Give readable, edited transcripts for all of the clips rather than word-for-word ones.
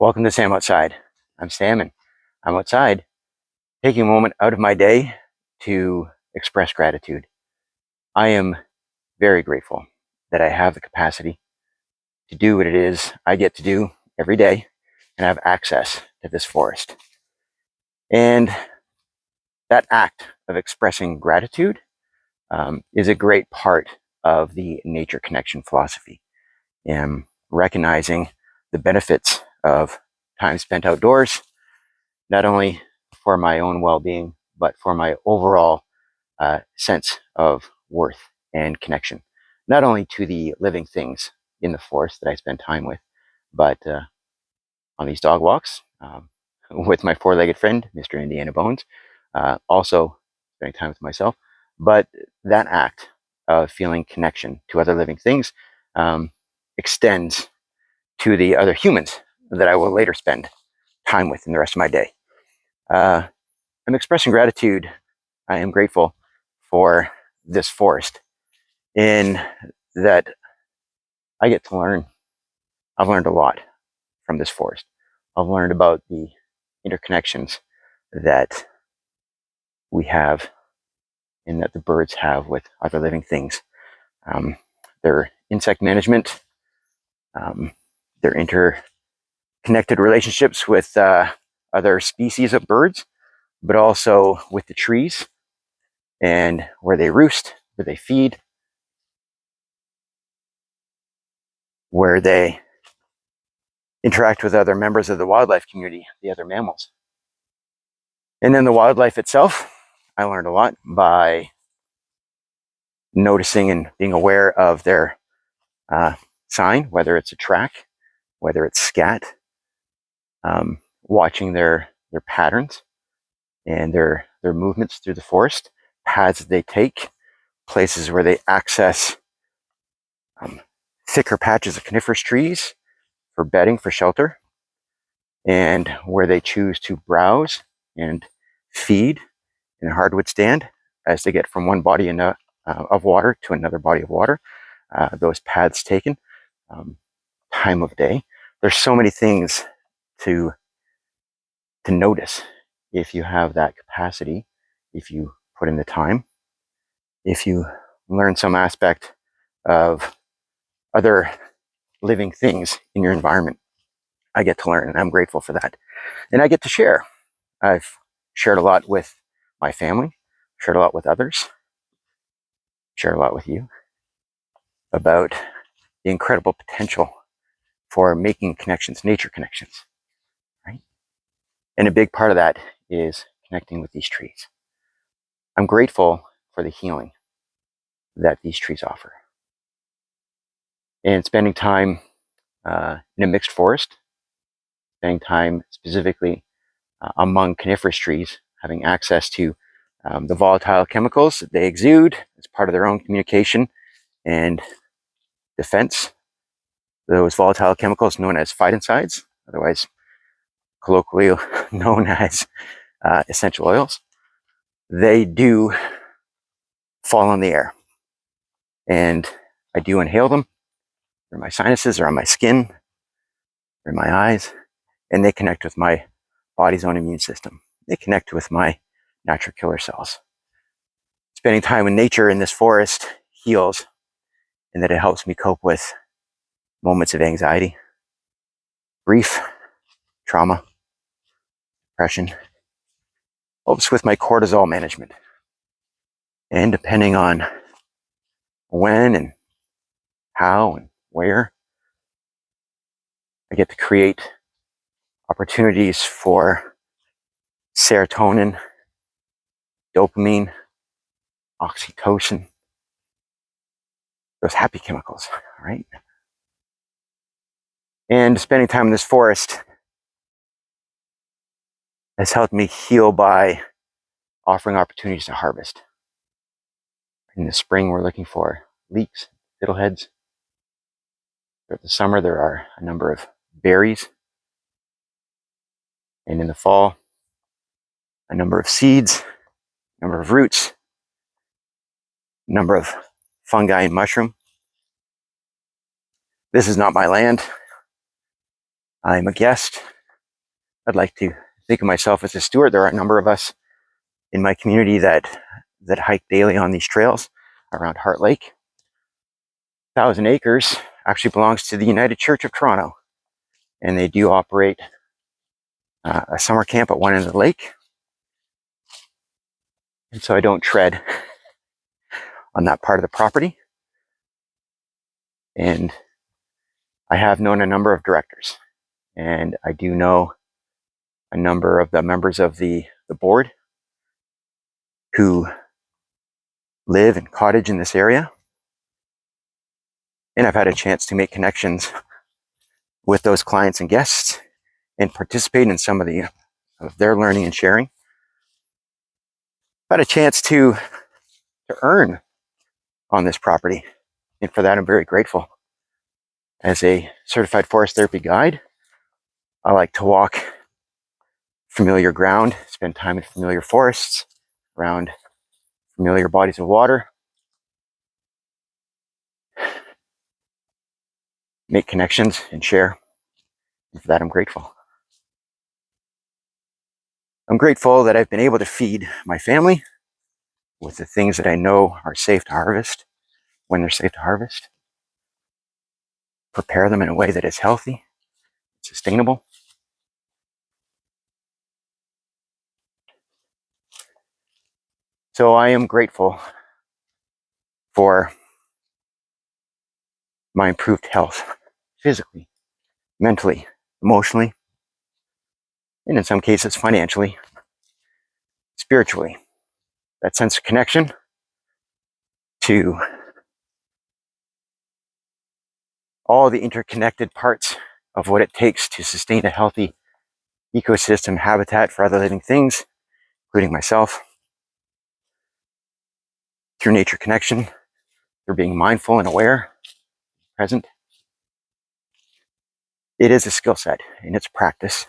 Welcome to Sam Outside. I'm Sam and I'm outside taking a moment out of my day to express gratitude. I am very grateful that I have the capacity to do what it is I get to do every day and have access to this forest. And that act of expressing gratitude is a great part of the nature connection philosophy and recognizing the benefits of time spent outdoors, not only for my own well-being, but for my overall sense of worth and connection, not only to the living things in the forest that I spend time with, but on these dog walks with my four-legged friend, Mr. Indiana Bones, also spending time with myself. But that act of feeling connection to other living things extends to the other humans that I will later spend time with in the rest of my day. I'm expressing gratitude. I am grateful for this forest in that I get to learn. I've learned a lot from this forest. I've learned about the interconnections that we have and that the birds have with other living things. Their insect management, their interconnected relationships with other species of birds, but also with the trees and where they roost, where they feed, where they interact with other members of the wildlife community, the other mammals. And then the wildlife itself, I learned a lot by noticing and being aware of their sign, whether it's a track, whether it's scat, watching their patterns and their movements through the forest, paths that they take, places where they access thicker patches of coniferous trees for bedding, for shelter, and where they choose to browse and feed in a hardwood stand as they get from one body of water to another body of water. Those paths taken, time of day. There's so many things to notice if you have that capacity, if you put in the time, if you learn some aspect of other living things in your environment. I get to learn, and I'm grateful for that. And I get to share. I've shared a lot with my family, shared a lot with others, shared a lot with you about the incredible potential for making connections, nature connections, right? And a big part of that is connecting with these trees. I'm grateful for the healing that these trees offer. And spending time in a mixed forest, spending time specifically among coniferous trees, having access to the volatile chemicals that they exude as part of their own communication and defense. Those volatile chemicals known as phytoncides, otherwise colloquially known as essential oils, they do fall on the air. And I do inhale them through my sinuses or on my skin, through my eyes, and they connect with my body's own immune system. They connect with my natural killer cells. Spending time in nature in this forest heals, and that it helps me cope with moments of anxiety, grief, trauma, depression. Helps with my cortisol management. And depending on when and how and where, I get to create opportunities for serotonin, dopamine, oxytocin, those happy chemicals, right? And spending time in this forest has helped me heal by offering opportunities to harvest. In the spring, we're looking for leeks, fiddleheads. Throughout the summer, there are a number of berries. And in the fall, a number of seeds, a number of roots, a number of fungi and mushroom. This is not my land. I'm a guest. I'd like to think of myself as a steward. There are a number of us in my community that hike daily on these trails around Heart Lake. 1,000 Acres actually belongs to the United Church of Toronto, and they do operate a summer camp at one end of the lake. And so I don't tread on that part of the property. And I have known a number of directors, and I do know a number of the members of the board who live and cottage in this area. And I've had a chance to make connections with those clients and guests and participate in some of their learning and sharing. I've had a chance to earn on this property, and for that I'm very grateful. As a certified forest therapy guide, I like to walk familiar ground, spend time in familiar forests, around familiar bodies of water, make connections and share. And for that I'm grateful. I'm grateful that I've been able to feed my family with the things that I know are safe to harvest when they're safe to harvest. Prepare them in a way that is healthy, sustainable. So I am grateful for my improved health, physically, mentally, emotionally, and in some cases financially, spiritually. That sense of connection to all the interconnected parts of what it takes to sustain a healthy ecosystem habitat for other living things, including myself, through nature connection, through being mindful and aware, present. It is a skill set and it's practice,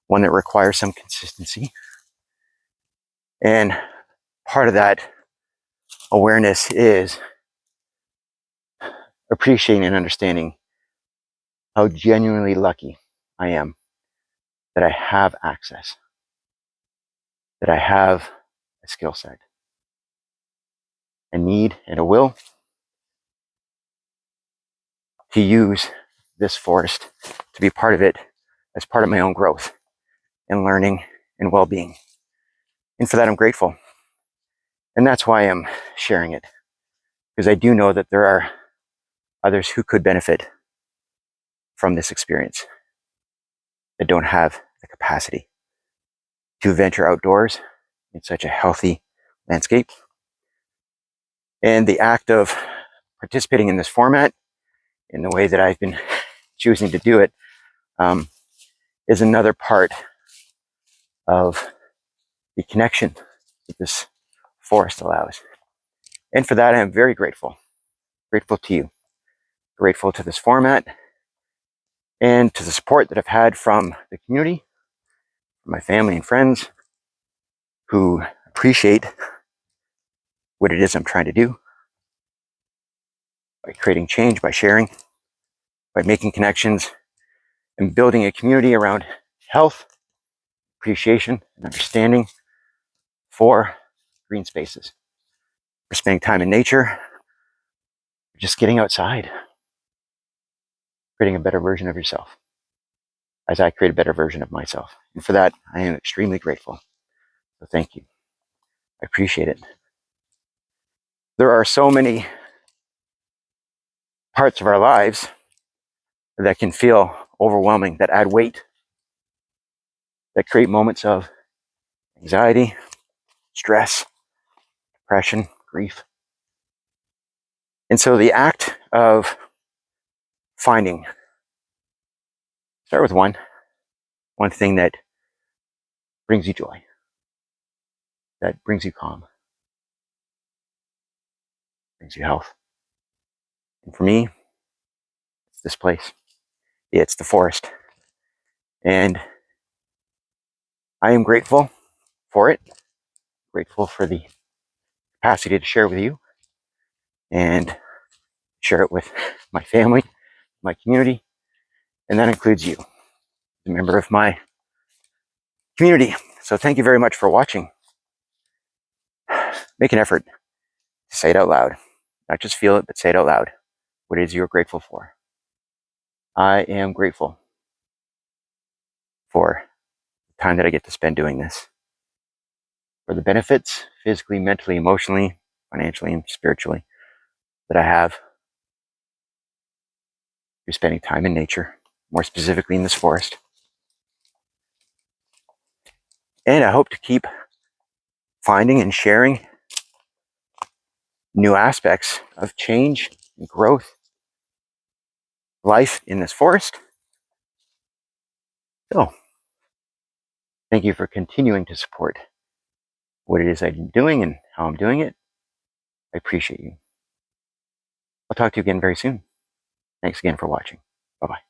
one that requires some consistency. And part of that awareness is appreciating and understanding how genuinely lucky I am that I have access, that I have a skill set, a need, and a will to use this forest, to be part of it as part of my own growth and learning and well-being. And for that, I'm grateful. And that's why I'm sharing it, because I do know that there are others who could benefit from this experience that don't have the capacity to venture outdoors in such a healthy landscape. And the act of participating in this format in the way that I've been choosing to do it is another part of the connection that this forest allows. And for that, I am very grateful. Grateful to you. Grateful to this format and to the support that I've had from the community, from my family and friends who appreciate what it is I'm trying to do by creating change, by sharing, by making connections and building a community around health, appreciation, and understanding for green spaces, for spending time in nature, just getting outside, creating a better version of yourself as I create a better version of myself. And for that, I am extremely grateful. So thank you. I appreciate it. There are so many parts of our lives that can feel overwhelming, that add weight, that create moments of anxiety, stress, depression, grief. And so the act of finding, start with one thing that brings you joy, that brings you calm, brings you health. And for me, it's this place. It's the forest. And I am grateful for it, grateful for the capacity to share with you and share it with my family, my community, and that includes you. a member of my community. So thank you very much for watching. Make an effort to say it out loud. Not just feel it, but say it out loud. What it is you're grateful for. I am grateful for the time that I get to spend doing this. For the benefits, physically, mentally, emotionally, financially, and spiritually, that I have through spending time in nature, more specifically in this forest. And I hope to keep finding and sharing new aspects of change and growth, life in this forest. So, thank you for continuing to support what it is I'm doing and how I'm doing it. I appreciate you. I'll talk to you again very soon. Thanks again for watching. Bye-bye.